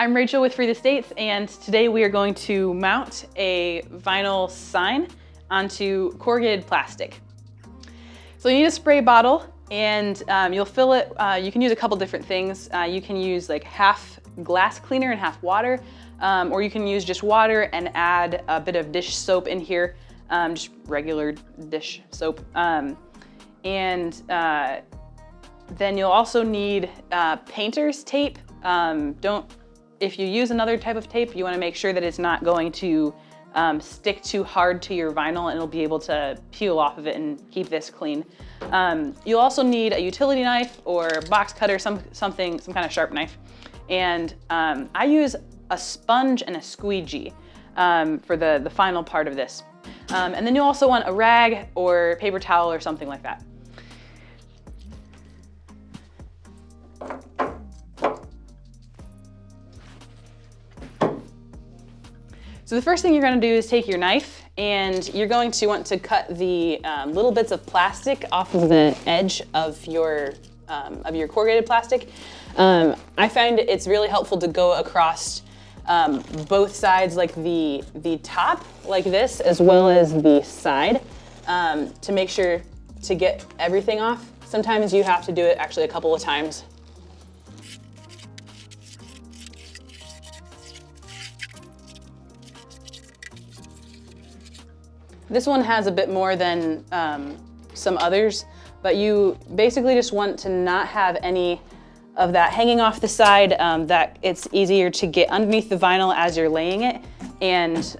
I'm Rachel with Free the States, and today we are going to mount a vinyl sign onto corrugated plastic. So you need a spray bottle, and you'll fill it, you can use a couple different things. You can use like half glass cleaner and half water, or you can use just water and add a bit of dish soap in here, just regular dish soap. Then you'll also need painter's tape. If you use another type of tape, you want to make sure that it's not going to stick too hard to your vinyl, and it'll be able to peel off of it and keep this clean. You'll also need a utility knife or box cutter, some kind of sharp knife. And I use a sponge and a squeegee for the final part of this. And then you'll also want a rag or paper towel or something like that. So the first thing you're going to do is take your knife, and you're going to want to cut the little bits of plastic off of the edge of your corrugated plastic. I find it's really helpful to go across both sides, like the top like this, as well as the side, to make sure to get everything off. Sometimes you have to do it actually a couple of times. This one has a bit more than some others, but you basically just want to not have any of that hanging off the side, that it's easier to get underneath the vinyl as you're laying it, and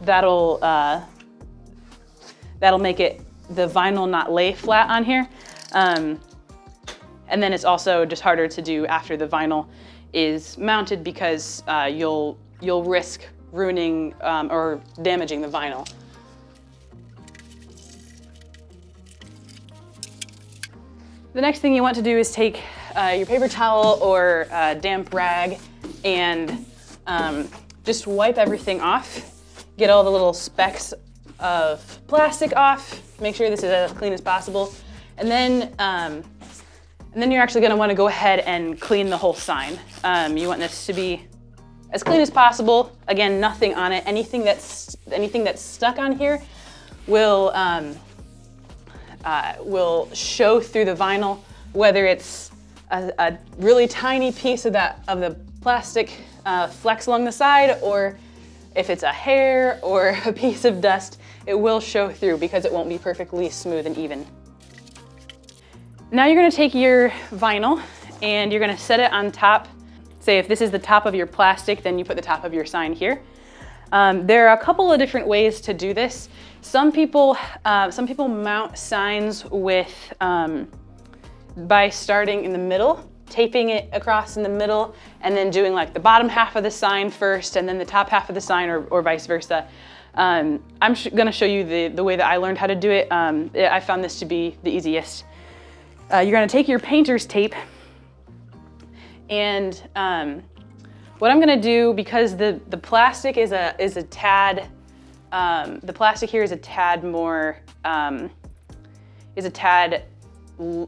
that'll make the vinyl not lay flat on here. And then it's also just harder to do after the vinyl is mounted, because you'll risk ruining or damaging the vinyl. The next thing you want to do is take your paper towel or a damp rag and just wipe everything off. Get all the little specks of plastic off. Make sure this is as clean as possible. And then you're actually going to want to go ahead and clean the whole sign. You want this to be as clean as possible. Again, nothing on it. Anything that's stuck on here will show through the vinyl, whether it's a really tiny piece of the plastic flecks along the side, or if it's a hair or a piece of dust, it will show through because it won't be perfectly smooth and even. Now you're going to take your vinyl and you're going to set it on top. Say if this is the top of your plastic, then you put the top of your sign here. There are a couple of different ways to do this. Some people mount signs with by starting in the middle, taping it across in the middle, and then doing like the bottom half of the sign first and then the top half of the sign, or vice versa. I'm going to show you the way that I learned how to do it. I found this to be the easiest. You're going to take your painter's tape, and what I'm going to do, because the plastic is a tad, the plastic here is a tad more,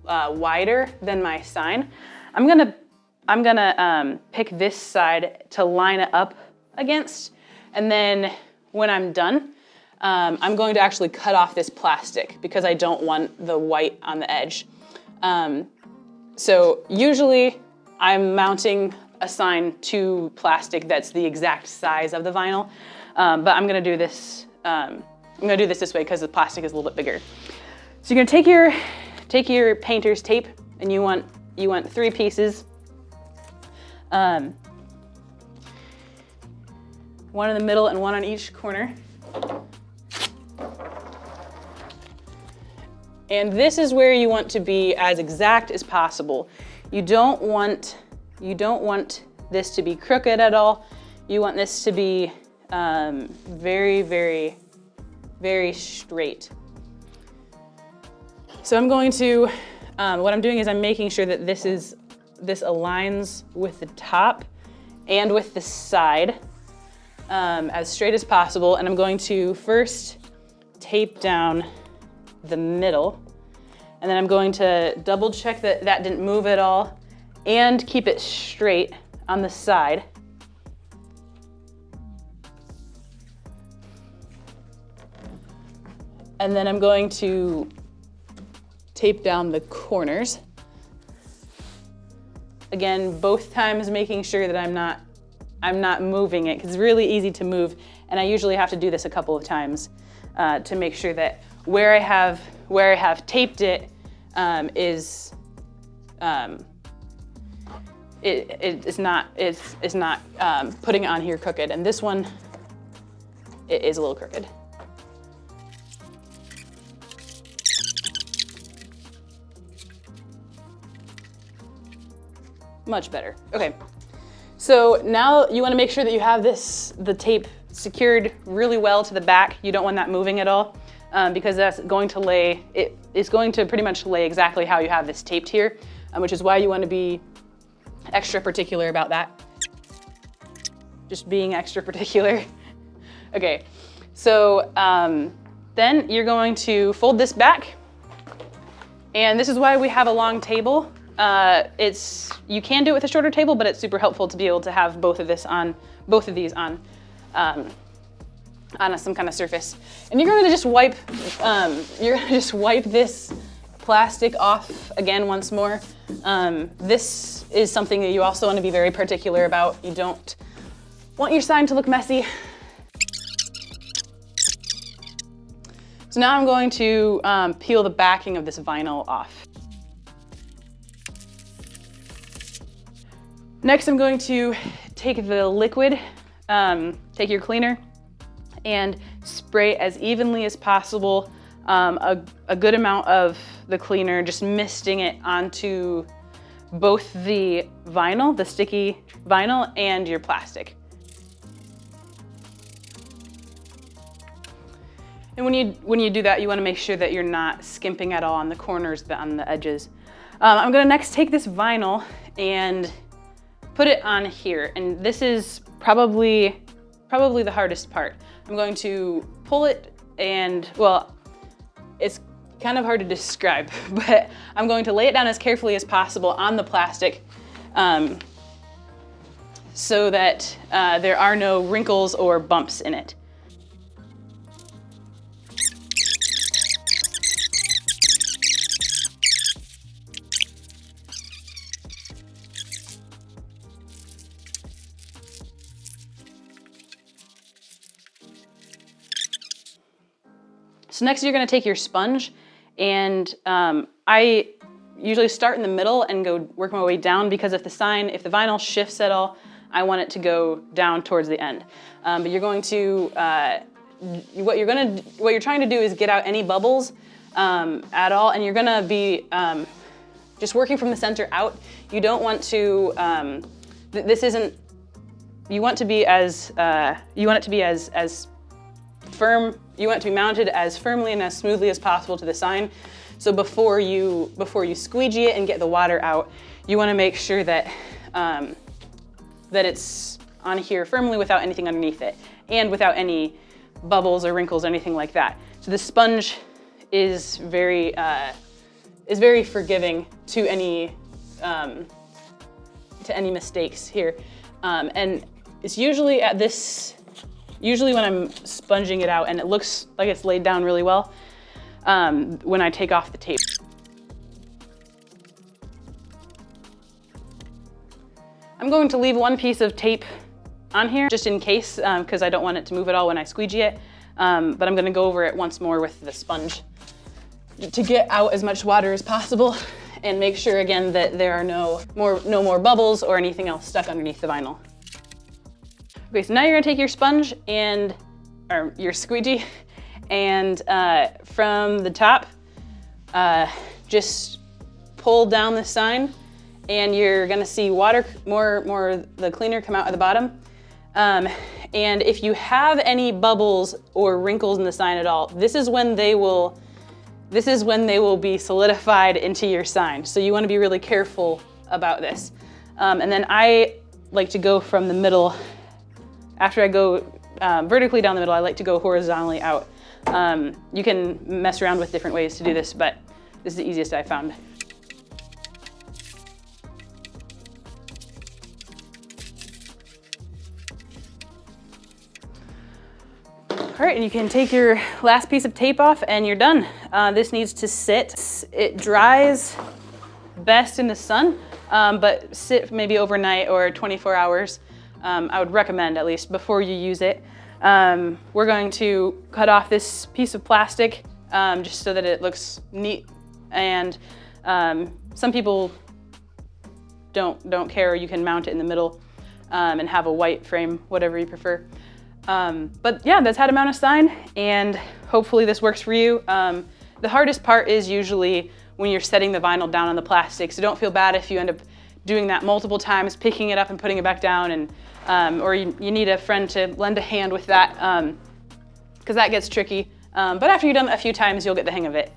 wider than my sign. I'm gonna pick this side to line it up against, and then when I'm done, I'm going to actually cut off this plastic because I don't want the white on the edge. So usually I'm mounting a sign to plastic that's the exact size of the vinyl, but I'm gonna do this this way because the plastic is a little bit bigger. So you're gonna take your painter's tape, and you want 3 pieces. One in the middle and one on each corner. And this is where you want to be as exact as possible. You don't want this to be crooked at all. You want this to be very, very, very straight. So I'm going to, what I'm doing is I'm making sure that this aligns with the top and with the side as straight as possible. And I'm going to first tape down the middle, and then I'm going to double check that that didn't move at all and keep it straight on the side. And then I'm going to tape down the corners. Again, both times making sure that I'm not moving it, because it's really easy to move, and I usually have to do this a couple of times to make sure that where I have taped it is not putting it on here crooked, and this one it is a little crooked. Much better. Okay, so now you want to make sure that you have the tape secured really well to the back. You don't want that moving at all because that's going to lay, it's going to pretty much lay exactly how you have this taped here, which is why you want to be extra particular about that. Just being extra particular. Okay, so then you're going to fold this back, and this is why we have a long table. You can do it with a shorter table, but it's super helpful to be able to have both of these on some kind of surface. And you're going to just wipe this plastic off again once more. This is something that you also want to be very particular about. You don't want your sign to look messy. So now I'm going to peel the backing of this vinyl off. Next, I'm going to take the liquid, take your cleaner, and spray as evenly as possible a good amount of the cleaner, just misting it onto both the vinyl, the sticky vinyl, and your plastic. And when you do that, you want to make sure that you're not skimping at all on the corners, on the edges. I'm going to next take this vinyl and put it on here, and this is probably the hardest part. I'm going to pull it, and well, it's kind of hard to describe, but I'm going to lay it down as carefully as possible on the plastic so that there are no wrinkles or bumps in it. So next you're going to take your sponge, and I usually start in the middle and go work my way down, because if the vinyl shifts at all, I want it to go down towards the end. But you're going to what you're trying to do is get out any bubbles at all, and you're going to be just working from the center out. You don't want to you want it to be as firm. You want it to be mounted as firmly and as smoothly as possible to the sign. So before you squeegee it and get the water out, you want to make sure that that it's on here firmly without anything underneath it, and without any bubbles or wrinkles or anything like that. So the sponge is very forgiving to any mistakes here, and it's usually when I'm sponging it out and it looks like it's laid down really well when I take off the tape. I'm going to leave one piece of tape on here just in case, because I don't want it to move at all when I squeegee it, but I'm going to go over it once more with the sponge to get out as much water as possible and make sure again that there are no more bubbles or anything else stuck underneath the vinyl. Okay, so now you're gonna take your sponge or your squeegee, and from the top, just pull down the sign, and you're gonna see water, more the cleaner come out at the bottom. And if you have any bubbles or wrinkles in the sign at all, this is when they will be solidified into your sign. So you wanna be really careful about this. And then I like to go from the middle. After I go vertically down the middle, I like to go horizontally out. You can mess around with different ways to do this, but this is the easiest I found. All right, and you can take your last piece of tape off and you're done. This needs to sit. It dries best in the sun, but sit maybe overnight or 24 hours. I would recommend at least before you use it. We're going to cut off this piece of plastic just so that it looks neat. And some people don't care. You can mount it in the middle and have a white frame, whatever you prefer. But yeah, that's how to mount a sign, and hopefully this works for you. The hardest part is usually when you're setting the vinyl down on the plastic, so don't feel bad if you end up doing that multiple times, picking it up and putting it back down, and or you need a friend to lend a hand with that, because that gets tricky. But after you've done it a few times, you'll get the hang of it.